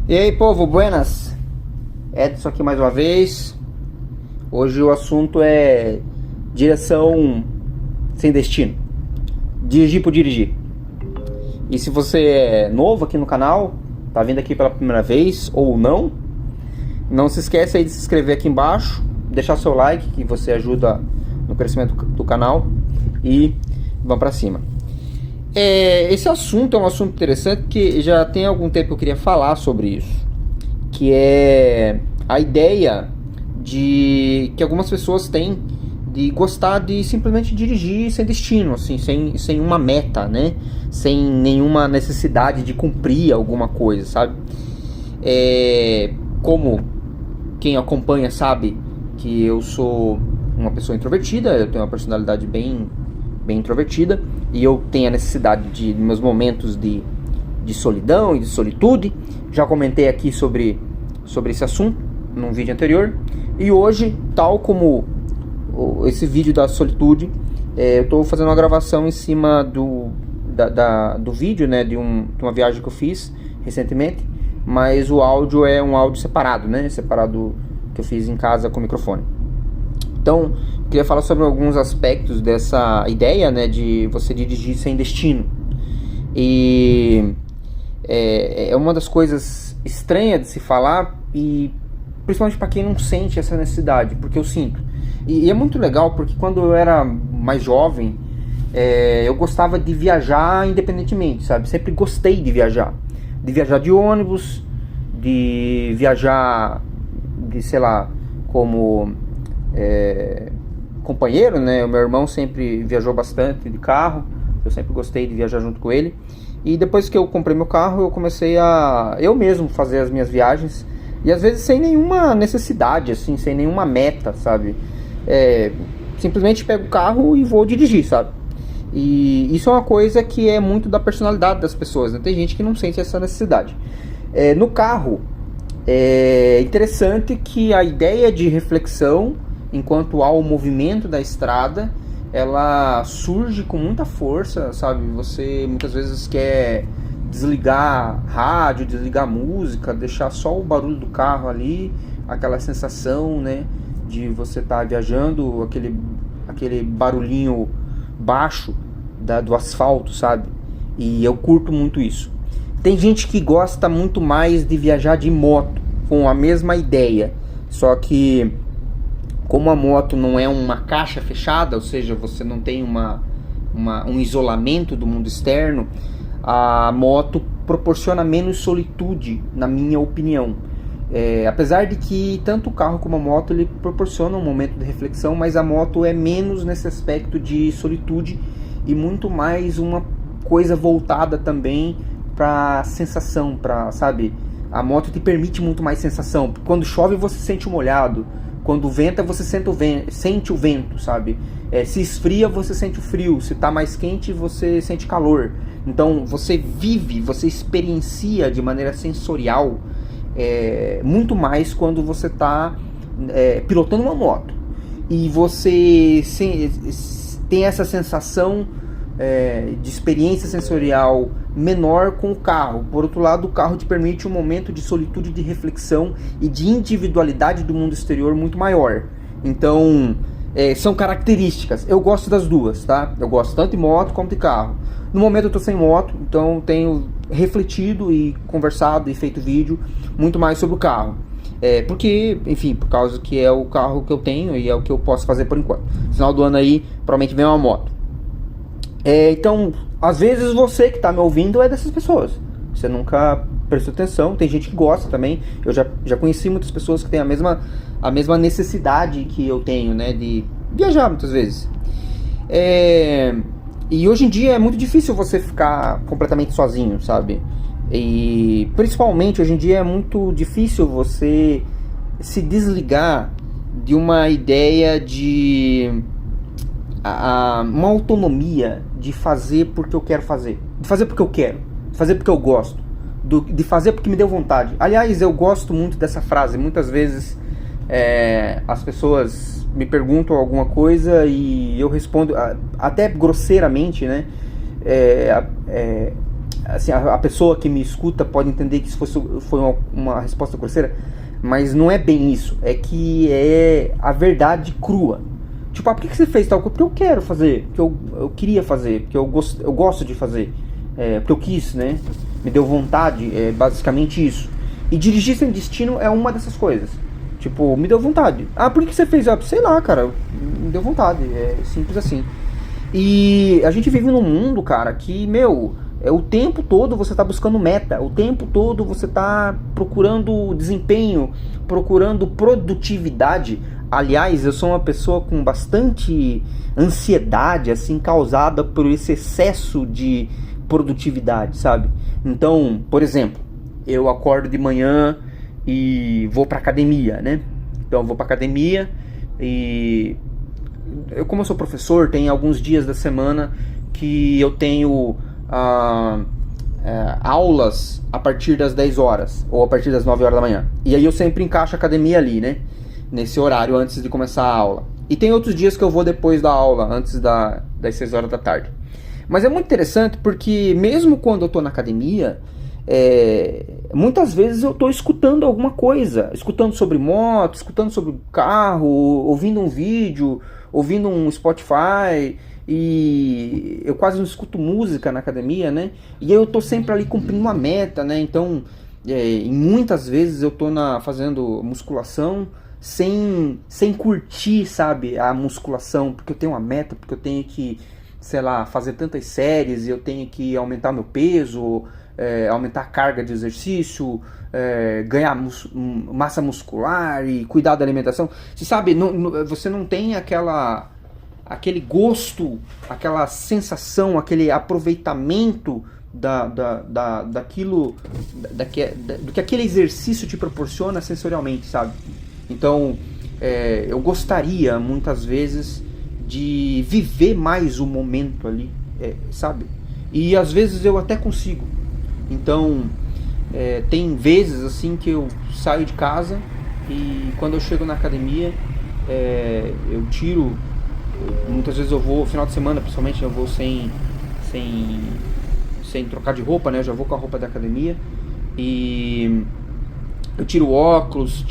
E aí, povo, buenas? Edson aqui mais uma vez. Hoje o assunto é direção sem destino. Dirigir por dirigir. E se você é novo aqui no canal, tá vindo aqui pela primeira vez ou não se esquece aí de se inscrever aqui embaixo, deixar seu like, que você ajuda no crescimento do canal. E vamos pra cima. Esse assunto é um assunto interessante, que já tem algum tempo que eu queria falar sobre isso, que é a ideia de que algumas pessoas têm de gostar de simplesmente dirigir sem destino, assim, sem uma meta, né? Sem nenhuma necessidade de cumprir alguma coisa, sabe? Como quem acompanha sabe que eu sou uma pessoa introvertida, eu tenho uma personalidade bem introvertida, e eu tenho a necessidade de meus momentos de solidão e de solitude. Já comentei aqui sobre esse assunto num vídeo anterior, e hoje, tal como esse vídeo da solitude, eu estou fazendo uma gravação em cima do vídeo, né, de uma viagem que eu fiz recentemente, mas o áudio é um áudio separado, né, separado, que eu fiz em casa com o microfone. Então, queria falar sobre alguns aspectos dessa ideia, né, de você dirigir sem destino. E é uma das coisas estranhas de se falar, e principalmente para quem não sente essa necessidade, porque eu sinto. E é muito legal, porque quando eu era mais jovem, eu gostava de viajar independentemente, sabe? Sempre gostei de viajar de ônibus, de viajar sei lá, como companheiro, né? O meu irmão sempre viajou bastante de carro, eu sempre gostei de viajar junto com ele. E depois que eu comprei meu carro, eu comecei a eu mesmo fazer as minhas viagens, e às vezes sem nenhuma necessidade, assim, sem nenhuma meta, sabe? Simplesmente pego o carro e vou dirigir, sabe? E isso é uma coisa que é muito da personalidade das pessoas, né? Tem gente que não sente essa necessidade. No carro, é interessante que a ideia de reflexão, enquanto há o movimento da estrada, ela surge com muita força, sabe? Você muitas vezes quer desligar rádio, desligar música, deixar só o barulho do carro ali, aquela sensação, né, de você estar viajando, aquele barulhinho baixo do asfalto, sabe? E eu curto muito isso. Tem gente que gosta muito mais de viajar de moto, com a mesma ideia, só que como a moto não é uma caixa fechada, ou seja, você não tem um isolamento do mundo externo, a moto proporciona menos solitude, na minha opinião. Apesar de que tanto o carro como a moto ele proporciona um momento de reflexão, mas a moto é menos nesse aspecto de solitude e muito mais uma coisa voltada também para sensação, sabe? A moto te permite muito mais sensação. Quando chove você sente o molhado, quando venta você sente o vento, sabe? Se esfria você sente o frio, se tá mais quente você sente calor. Então você vive, você experiencia de maneira sensorial muito mais quando você está pilotando uma moto. E você tem essa sensação de experiência sensorial menor com o carro. Por outro lado, o carro te permite um momento de solitude, de reflexão e de individualidade do mundo exterior muito maior. Então, são características. Eu gosto das duas, tá? Eu gosto tanto de moto como de carro. No momento eu tô sem moto, então tenho refletido e conversado e feito vídeo muito mais sobre o carro. Porque, enfim, por causa que é o carro que eu tenho e é o que eu posso fazer por enquanto. No final do ano aí, provavelmente vem uma moto. Então, às vezes você que está me ouvindo é dessas pessoas. Você nunca prestou atenção. Tem gente que gosta também. Eu já conheci muitas pessoas que têm a mesma necessidade que eu tenho, né, de viajar muitas vezes. E hoje em dia é muito difícil você ficar completamente sozinho, sabe? E principalmente hoje em dia é muito difícil você se desligar de uma ideia de uma autonomia de fazer porque eu quero fazer, de fazer porque eu quero, de fazer porque eu gosto, de fazer porque me deu vontade. Aliás, eu gosto muito dessa frase. Muitas vezes as pessoas me perguntam alguma coisa e eu respondo até grosseiramente, né? assim, a pessoa que me escuta pode entender que isso foi uma resposta grosseira, mas não é bem isso. É que é a verdade crua. Tipo, por que você fez tal coisa? Porque eu quero fazer, porque eu queria fazer, porque eu gosto de fazer, porque eu quis, né? Me deu vontade, é basicamente isso. E dirigir sem destino é uma dessas coisas. Tipo, me deu vontade. Por que você fez? Sei lá, cara, me deu vontade, é simples assim. E a gente vive num mundo, cara, que, o tempo todo você tá buscando meta, o tempo todo você tá procurando desempenho, procurando produtividade. Aliás, eu sou uma pessoa com bastante ansiedade, assim, causada por esse excesso de produtividade, sabe? Então, por exemplo, eu acordo de manhã e vou pra academia, né? Então eu vou pra academia e... como eu sou professor, tem alguns dias da semana que eu tenho aulas a partir das 10 horas ou a partir das 9 horas da manhã. E aí eu sempre encaixo a academia ali, né? Nesse horário antes de começar a aula. E tem outros dias que eu vou depois da aula, antes das 6 horas da tarde. Mas é muito interessante porque mesmo quando eu tô na academia, muitas vezes eu tô escutando alguma coisa. Escutando sobre moto, escutando sobre carro, ouvindo um vídeo, ouvindo um Spotify. E eu quase não escuto música na academia, né? E aí eu tô sempre ali cumprindo uma meta, né? Então, e muitas vezes eu tô fazendo musculação sem curtir, sabe, a musculação, porque eu tenho uma meta, porque eu tenho que, sei lá, fazer tantas séries, e eu tenho que aumentar meu peso, aumentar a carga de exercício, ganhar massa muscular e cuidar da alimentação. Você sabe, você não tem aquele gosto, aquela sensação, aquele aproveitamento daquilo, do que aquele exercício te proporciona sensorialmente, sabe? Então, eu gostaria muitas vezes de viver mais o momento ali, sabe? E às vezes eu até consigo. Então, tem vezes assim que eu saio de casa e quando eu chego na academia, eu tiro. Muitas vezes eu vou, final de semana principalmente, eu vou sem trocar de roupa, né? Eu já vou com a roupa da academia e eu tiro o óculos,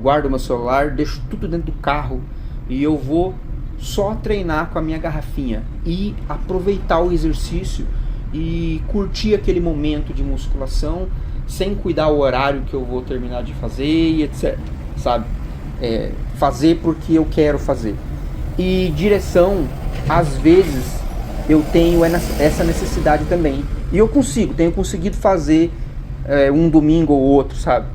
guardo meu celular, deixo tudo dentro do carro e eu vou só treinar com a minha garrafinha e aproveitar o exercício e curtir aquele momento de musculação sem cuidar o horário que eu vou terminar de fazer e etc, sabe? Fazer porque eu quero fazer. E direção, às vezes eu tenho essa necessidade também. E eu tenho conseguido fazer um domingo ou outro, sabe?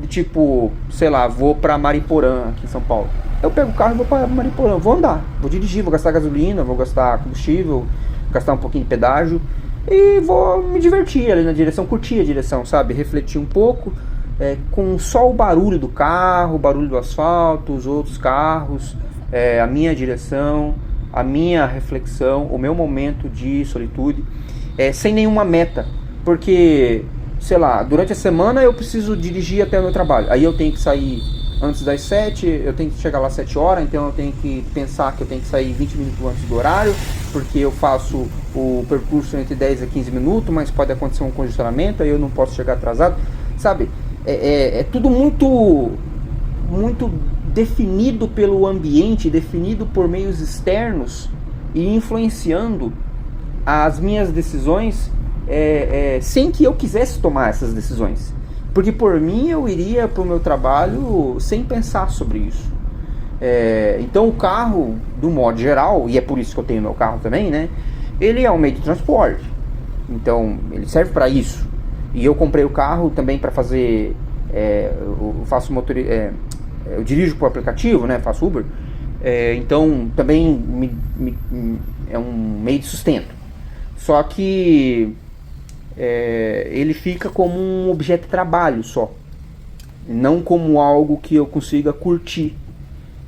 Tipo, sei lá, vou pra Mariporã, aqui em São Paulo. Eu pego o carro e vou pra Mariporã, vou andar, vou dirigir, vou gastar gasolina, vou gastar combustível, vou gastar um pouquinho de pedágio e vou me divertir ali na direção, curtir a direção, sabe? Refletir um pouco, com só o barulho do carro, o barulho do asfalto, os outros carros, a minha direção, a minha reflexão, o meu momento de solitude, sem nenhuma meta, porque, sei lá, durante a semana eu preciso dirigir até o meu trabalho, aí eu tenho que sair antes das 7, eu tenho que chegar lá às 7 horas, então eu tenho que pensar que eu tenho que sair 20 minutos antes do horário, porque eu faço o percurso entre 10 a 15 minutos, mas pode acontecer um congestionamento, aí eu não posso chegar atrasado, sabe? É tudo muito definido pelo ambiente, definido por meios externos e influenciando as minhas decisões sem que eu quisesse tomar essas decisões. Porque por mim eu iria para o meu trabalho sem pensar sobre isso. Então o carro, do modo geral, e é por isso que eu tenho meu carro também, né? Ele é um meio de transporte. Então ele serve para isso. E eu comprei o carro também para fazer... eu dirijo por aplicativo, né? Faço Uber. Então também é um meio de sustento. Só que ele fica como um objeto de trabalho só, não como algo que eu consiga curtir.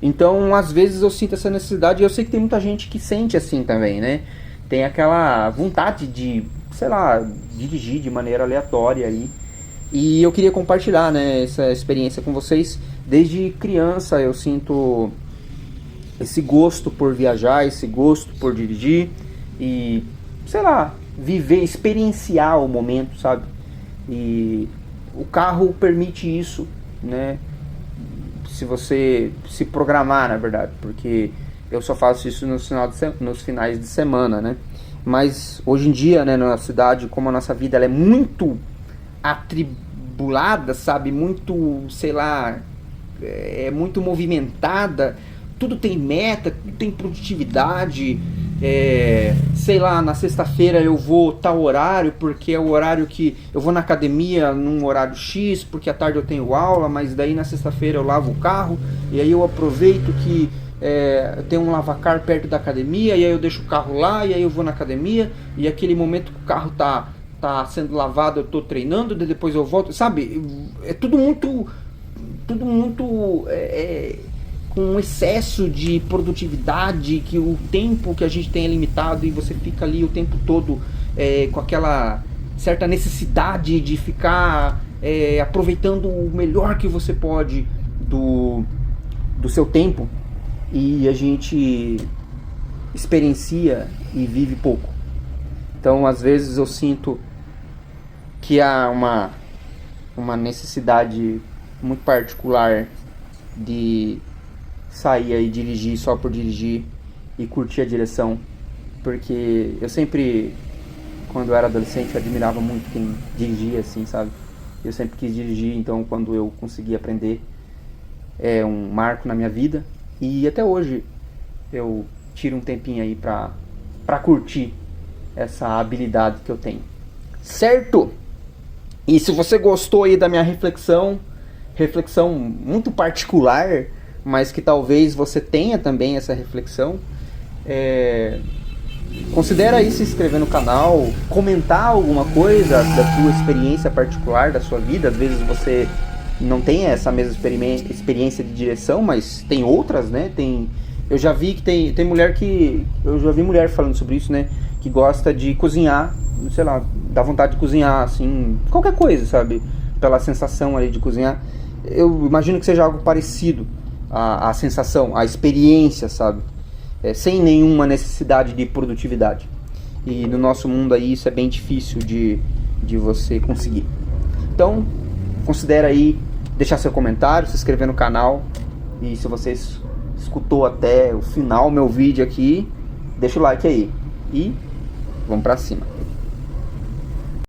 Então às vezes eu sinto essa necessidade, e eu sei que tem muita gente que sente assim também, né? Tem aquela vontade de, sei lá, dirigir de maneira aleatória aí. E eu queria compartilhar, né, essa experiência com vocês. Desde criança eu sinto esse gosto por viajar, esse gosto por dirigir. E, sei lá, viver, experienciar o momento, sabe? E o carro permite isso, né? Se você se programar, na verdade, porque eu só faço isso nos finais de semana, né? Mas hoje em dia, né, na cidade, como a nossa vida ela é muito atribulada, sabe? Muito, sei lá, é muito movimentada, tudo tem meta, tudo tem produtividade. Sei lá, na sexta-feira eu vou tal horário, porque é o horário que eu vou na academia num horário X, porque à tarde eu tenho aula, mas daí na sexta-feira eu lavo o carro, e aí eu aproveito que tem um lavacar perto da academia, e aí eu deixo o carro lá, e aí eu vou na academia, e aquele momento que o carro tá sendo lavado, eu tô treinando, depois eu volto, sabe? É tudo muito com um excesso de produtividade, que o tempo que a gente tem é limitado e você fica ali o tempo todo com aquela certa necessidade de ficar aproveitando o melhor que você pode do seu tempo, e a gente experiencia e vive pouco. Então às vezes eu sinto que há uma necessidade muito particular de sair e dirigir só por dirigir e curtir a direção, porque eu sempre, quando eu era adolescente, eu admirava muito quem dirigia assim, sabe? Eu sempre quis dirigir, então quando eu consegui aprender é um marco na minha vida, e até hoje eu tiro um tempinho aí pra curtir essa habilidade que eu tenho, certo? E se você gostou aí da minha reflexão muito particular, mas que talvez você tenha também essa reflexão, considera aí se inscrever no canal, comentar alguma coisa da sua experiência particular, da sua vida. Às vezes você não tem essa mesma experiência de direção, mas tem outras, né? Eu já vi que tem mulher eu já vi mulher falando sobre isso, né? Que gosta de cozinhar, sei lá, dá vontade de cozinhar, assim, qualquer coisa, sabe? Pela sensação ali de cozinhar. Eu imagino que seja algo parecido, a sensação, a experiência, sabe? Sem nenhuma necessidade de produtividade. E no nosso mundo aí isso é bem difícil de você conseguir. Então, considera aí deixar seu comentário, se inscrever no canal. E se você escutou até o final meu vídeo aqui, deixa o like aí. E vamos pra cima.